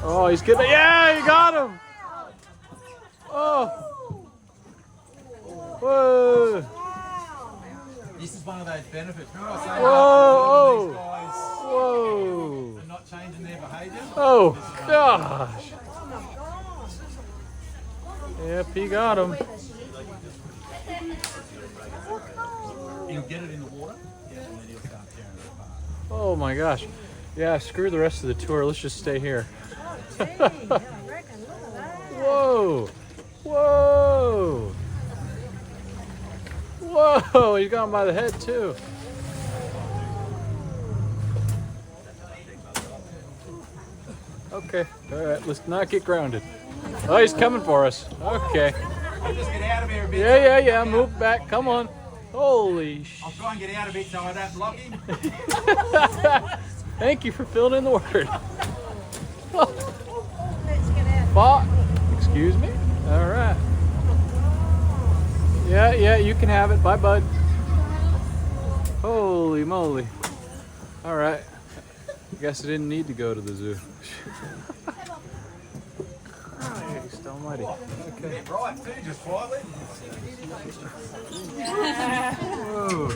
Oh, he's getting. Yeah, you got him. Oh. Whoa. This is one of those benefits. Remember I say Whoa. these guys Whoa. are not changing their behaviour? Oh, gosh. Yep, he got him. He'll get it in the water. Yeah, and then he'll start tearing it apart. Oh my gosh. Yeah, screw the rest of the tour. Let's just stay here. Whoa. Whoa. Whoa, he's gone by the head too. Okay, all right, let's not get grounded. Oh, he's coming for us. Okay. Just get out of here a bit. Yeah, move back, come on. Holy sh... I'll try and get out a bit so I don't block him. Thank you for filling in the word. Bob, excuse me? All right. Yeah, you can have it. Bye, bud. Holy moly. All right. I guess I didn't need to go to the zoo. Christ almighty. Okay. Right, too, just quietly. Whoa.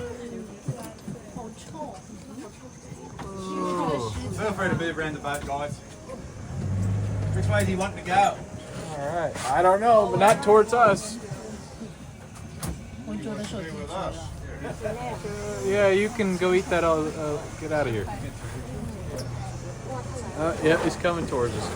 Whoa. Feel free to move around the boat, guys. Which way do you want to go? All right. I don't know, but not towards us. Yeah, you can go eat that. I'll get out of here. Yeah, he's coming towards us.